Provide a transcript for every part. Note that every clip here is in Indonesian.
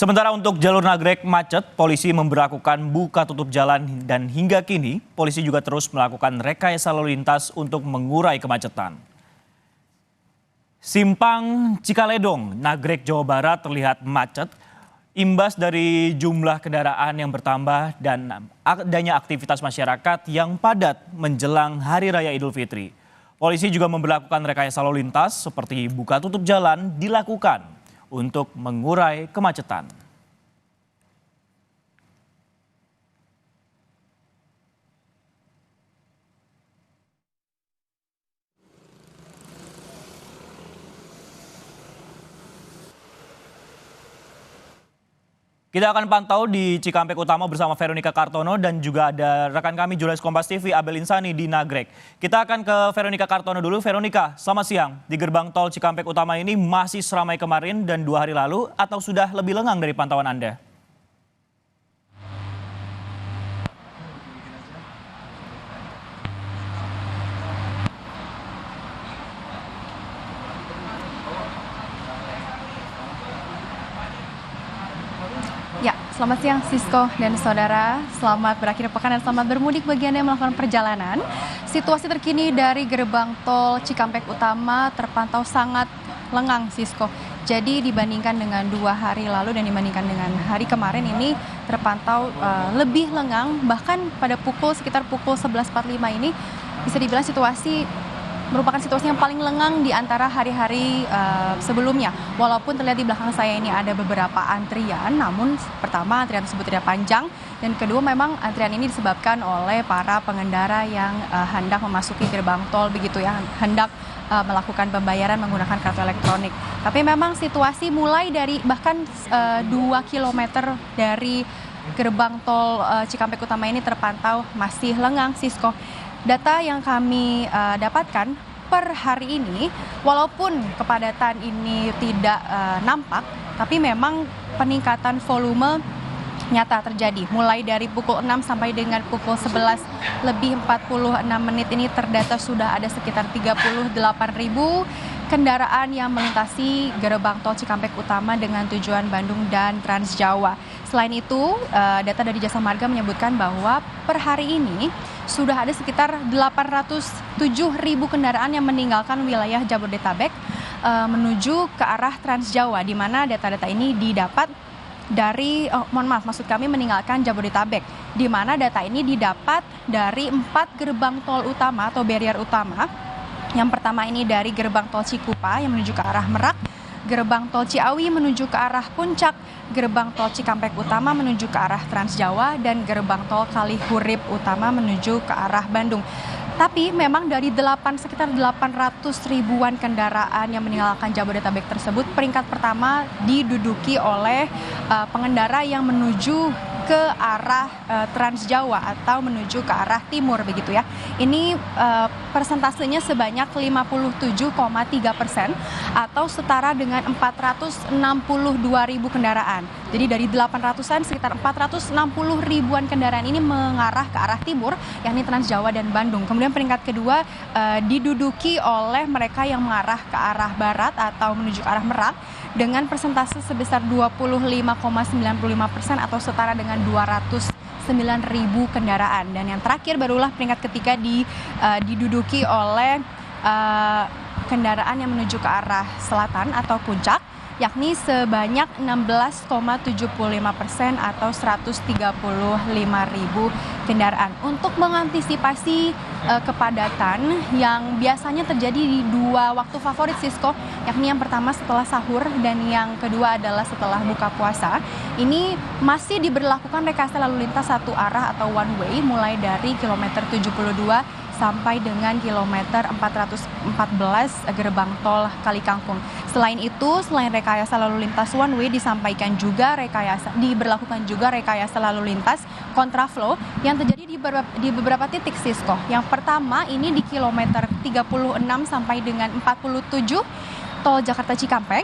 Sementara untuk jalur Nagrek macet, polisi memberlakukan buka tutup jalan dan hingga kini polisi juga terus melakukan rekayasa lalu lintas untuk mengurai kemacetan. Simpang Cikaledong, Nagrek, Jawa Barat terlihat macet imbas dari jumlah kendaraan yang bertambah dan adanya aktivitas masyarakat yang padat menjelang Hari Raya Idul Fitri. Polisi juga memberlakukan rekayasa lalu lintas seperti buka tutup jalan dilakukan untuk mengurai kemacetan. Kita akan pantau di Cikampek Utama bersama Veronica Kartono dan juga ada rekan kami jurnalis Kompas TV Abel Insani di Nagrek. Kita akan ke Veronica Kartono dulu. Veronica, selamat siang. Di gerbang tol Cikampek Utama ini masih seramai kemarin dan 2 hari lalu atau sudah lebih lengang dari pantauan Anda? Ya, selamat siang Sisko dan saudara. Selamat berakhir pekan dan selamat bermudik bagi Anda yang melakukan perjalanan. Situasi terkini dari gerbang tol Cikampek Utama terpantau sangat lengang Sisko. Jadi dibandingkan dengan 2 hari lalu dan dibandingkan dengan hari kemarin ini terpantau lebih lengang. Bahkan pada sekitar pukul 11.45 ini bisa dibilang merupakan situasi yang paling lengang di antara hari-hari sebelumnya. Walaupun terlihat di belakang saya ini ada beberapa antrian, namun pertama antrian tersebut tidak panjang, dan kedua memang antrian ini disebabkan oleh para pengendara yang hendak memasuki gerbang tol begitu ya, hendak melakukan pembayaran menggunakan kartu elektronik. Tapi memang situasi mulai dari bahkan 2 km dari gerbang tol Cikampek Utama ini terpantau masih lengang Sisko. Data yang kami dapatkan per hari ini, walaupun kepadatan ini tidak nampak, tapi memang peningkatan volume nyata terjadi. Mulai dari pukul 6 sampai dengan pukul 11 lebih 46 menit ini terdata sudah ada sekitar 38.000 kendaraan yang melintasi gerbang tol Cikampek Utama dengan tujuan Bandung dan Trans Jawa. Selain itu, data dari Jasa Marga menyebutkan bahwa per hari ini sudah ada sekitar 807.000 kendaraan yang meninggalkan wilayah Jabodetabek menuju ke arah Trans Jawa, di mana data-data ini didapat dari, maksud kami meninggalkan Jabodetabek, di mana data ini didapat dari 4 gerbang tol utama atau barrier utama. Yang pertama ini dari gerbang tol Cikupa yang menuju ke arah Merak, gerbang tol Ciawi menuju ke arah Puncak, gerbang tol Cikampek Utama menuju ke arah Trans Jawa, dan gerbang tol Kalihurip Utama menuju ke arah Bandung. Tapi memang dari sekitar 800 ribuan kendaraan yang meninggalkan Jabodetabek tersebut, peringkat pertama diduduki oleh pengendara yang menuju ke arah Trans Jawa atau menuju ke arah timur begitu ya. Ini persentasenya sebanyak 57,3% atau setara dengan 462.000 kendaraan. Jadi dari 800-an sekitar 460 ribuan kendaraan ini mengarah ke arah timur, yakni Trans Jawa dan Bandung. Kemudian peringkat kedua diduduki oleh mereka yang mengarah ke arah barat atau menuju ke arah Merak dengan persentase sebesar 25,95% atau setara dengan 209.000 kendaraan. Dan yang terakhir barulah peringkat ketiga diduduki oleh kendaraan yang menuju ke arah selatan atau puncak, yakni sebanyak 16,75% atau 135.000 kendaraan. Untuk mengantisipasi kepadatan yang biasanya terjadi di 2 waktu favorit Sisko, yakni yang pertama setelah sahur dan yang kedua adalah setelah buka puasa, ini masih diberlakukan rekayasa lalu lintas satu arah atau one way mulai dari kilometer 72 sampai dengan kilometer 414 gerbang tol Kalikangkung. Selain itu, selain rekayasa lalu lintas one way diberlakukan juga rekayasa lalu lintas kontraflow yang terjadi di beberapa titik Sisko. Yang pertama ini di kilometer 36 sampai dengan 47 tol Jakarta Cikampek,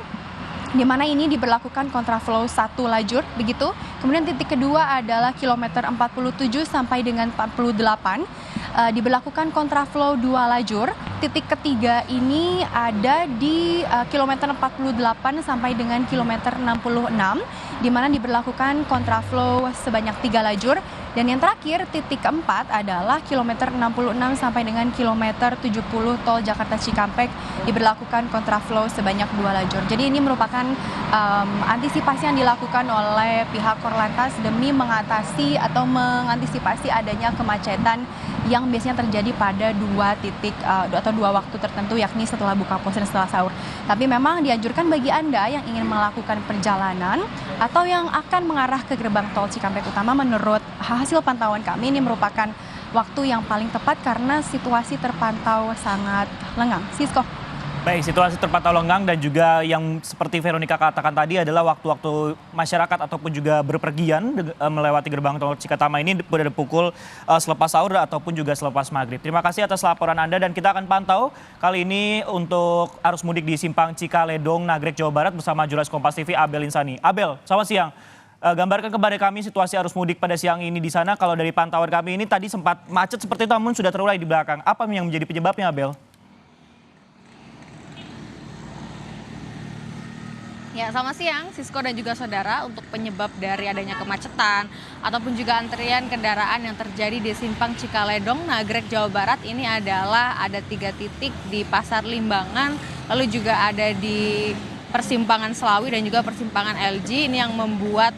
di mana ini diberlakukan kontraflow 1 lajur begitu. Kemudian titik kedua adalah kilometer 47 sampai dengan 48 diberlakukan kontraflow 2 lajur. Titik ketiga ini ada di kilometer 48 sampai dengan kilometer 66, di mana diberlakukan kontraflow sebanyak 3 lajur. Dan yang terakhir, titik keempat adalah kilometer 66 sampai dengan kilometer 70 tol Jakarta Cikampek diberlakukan kontraflow sebanyak 2 lajur. Jadi ini merupakan antisipasi yang dilakukan oleh pihak Korlantas demi mengatasi atau mengantisipasi adanya kemacetan yang biasanya terjadi pada 2 titik atau 2 waktu tertentu, yakni setelah buka puasa dan setelah sahur. Tapi memang dianjurkan bagi Anda yang ingin melakukan perjalanan atau yang akan mengarah ke gerbang tol Cikampek Utama, menurut hasil pantauan kami ini merupakan waktu yang paling tepat karena situasi terpantau sangat lengang. Sisko. Baik, situasi terpantau lengang dan juga yang seperti Veronica katakan tadi adalah waktu-waktu masyarakat ataupun juga berpergian melewati gerbang tol Cikatama ini pada pukul selepas sahur ataupun juga selepas maghrib. Terima kasih atas laporan Anda dan kita akan pantau kali ini untuk arus mudik di Simpang Cikaledong, Nagrek, Jawa Barat bersama jurnalis Kompas TV Abel Insani. Abel, selamat siang. Gambarkan kepada kami situasi arus mudik pada siang ini di sana. Kalau dari pantauan kami ini tadi sempat macet seperti itu namun sudah terurai di belakang. Apa yang menjadi penyebabnya, Abel? Ya, selamat siang Sisko dan juga saudara. Untuk penyebab dari adanya kemacetan ataupun juga antrian kendaraan yang terjadi di Simpang Cikaledong, Nagrek, Jawa Barat ini adalah ada 3 titik di Pasar Limbangan, lalu juga ada di persimpangan Selawi dan juga persimpangan LG. Ini yang membuat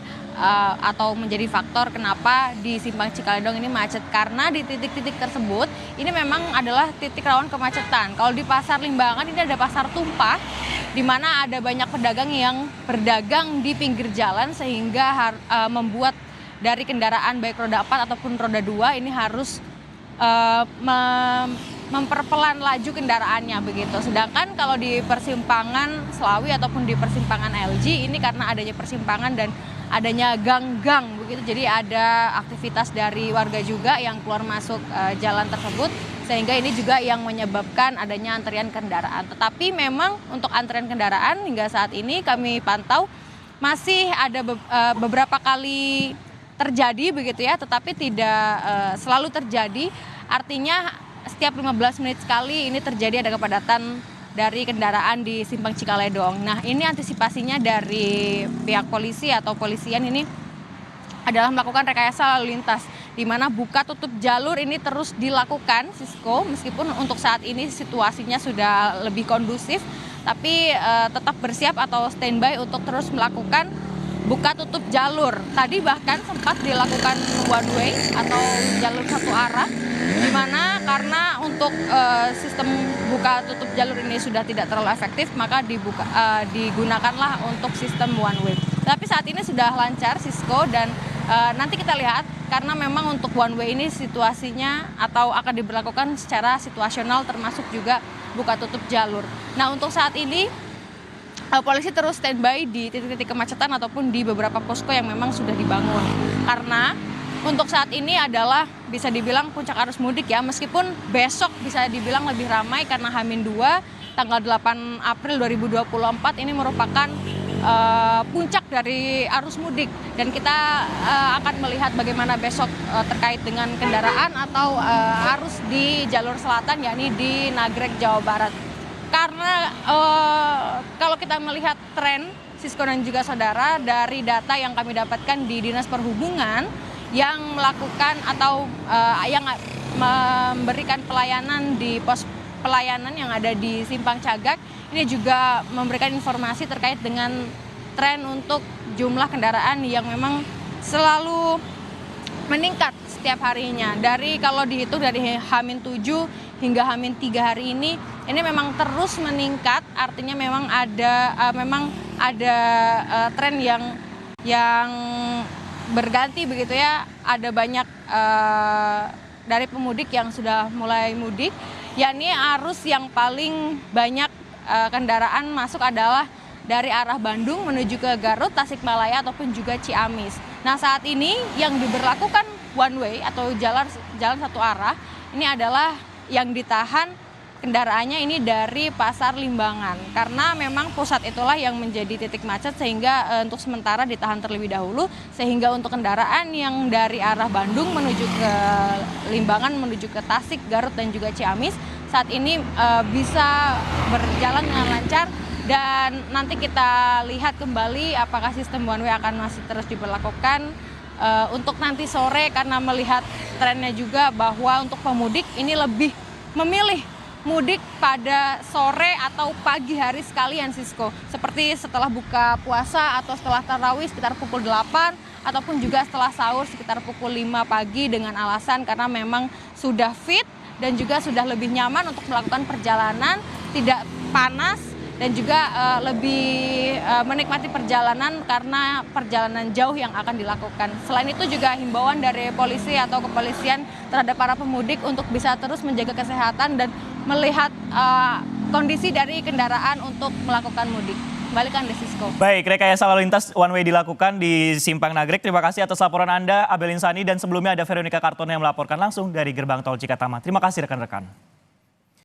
atau menjadi faktor kenapa di Simpang Cikaledong ini macet, karena di titik-titik tersebut ini memang adalah titik rawan kemacetan. Kalau di Pasar Limbangan ini ada pasar tumpah di mana ada banyak pedagang yang berdagang di pinggir jalan sehingga membuat dari kendaraan baik roda 4 ataupun roda 2 ini harus memperpelan laju kendaraannya begitu. Sedangkan kalau di persimpangan Selawi ataupun di persimpangan LG ini karena adanya persimpangan dan adanya gang-gang begitu, jadi ada aktivitas dari warga juga yang keluar masuk jalan tersebut sehingga ini juga yang menyebabkan adanya antrian kendaraan. Tetapi memang untuk antrian kendaraan hingga saat ini kami pantau masih ada beberapa kali terjadi begitu ya, tetapi tidak selalu terjadi. Artinya setiap 15 menit sekali ini terjadi ada kepadatan dari kendaraan di Simpang Cikaledong. Nah, ini antisipasinya dari pihak polisi atau polisian ini adalah melakukan rekayasa lalu lintas, di mana buka tutup jalur ini terus dilakukan, Sisko, meskipun untuk saat ini situasinya sudah lebih kondusif, tapi tetap bersiap atau standby untuk terus melakukan buka tutup jalur. Tadi bahkan sempat dilakukan one way atau jalur satu arah, di mana karena untuk sistem buka tutup jalur ini sudah tidak terlalu efektif, maka digunakanlah untuk sistem one way. Tapi saat ini sudah lancar, Sisko, dan nanti kita lihat karena memang untuk one way ini situasinya atau akan diberlakukan secara situasional termasuk juga buka tutup jalur. Nah, untuk saat ini polisi terus standby di titik-titik kemacetan ataupun di beberapa posko yang memang sudah dibangun. Karena untuk saat ini adalah bisa dibilang puncak arus mudik ya, meskipun besok bisa dibilang lebih ramai karena H-2 tanggal 8 April 2024 ini merupakan puncak dari arus mudik, dan kita akan melihat bagaimana besok terkait dengan kendaraan atau arus di jalur selatan yakni di Nagrek, Jawa Barat. Karena kalau kita melihat tren, Sisko dan juga saudara, dari data yang kami dapatkan di Dinas Perhubungan yang melakukan atau yang memberikan pelayanan di pos pelayanan yang ada di Simpang Cagak, ini juga memberikan informasi terkait dengan tren untuk jumlah kendaraan yang memang selalu meningkat setiap harinya. Dari kalau dihitung dari H-7 hingga H-3 hari ini memang terus meningkat, artinya memang ada tren yang berganti begitu ya. Ada banyak dari pemudik yang sudah mulai mudik, yakni arus yang paling banyak kendaraan masuk adalah dari arah Bandung menuju ke Garut, Tasikmalaya ataupun juga Ciamis. Nah, saat ini yang diberlakukan one way atau jalan satu arah ini adalah yang ditahan kendaraannya ini dari Pasar Limbangan, karena memang pusat itulah yang menjadi titik macet sehingga untuk sementara ditahan terlebih dahulu, sehingga untuk kendaraan yang dari arah Bandung menuju ke Limbangan, menuju ke Tasik, Garut dan juga Ciamis saat ini bisa berjalan dengan lancar. Dan nanti kita lihat kembali apakah sistem one way akan masih terus diberlakukan untuk nanti sore, karena melihat trennya juga bahwa untuk pemudik ini lebih memilih mudik pada sore atau pagi hari sekalian, Sisko. Seperti setelah buka puasa atau setelah tarawih sekitar pukul 8 ataupun juga setelah sahur sekitar pukul 5 pagi dengan alasan karena memang sudah fit dan juga sudah lebih nyaman untuk melakukan perjalanan, tidak panas dan juga lebih menikmati perjalanan karena perjalanan jauh yang akan dilakukan. Selain itu juga himbauan dari polisi atau kepolisian terhadap para pemudik untuk bisa terus menjaga kesehatan dan melihat kondisi dari kendaraan untuk melakukan mudik. Kembali ke Anda, Sisko. Baik, rekayasa lalu lintas one way dilakukan di Simpang Nagrek. Terima kasih atas laporan Anda, Abel Insani, dan sebelumnya ada Veronica Kartono yang melaporkan langsung dari gerbang tol Cikatama. Terima kasih rekan-rekan.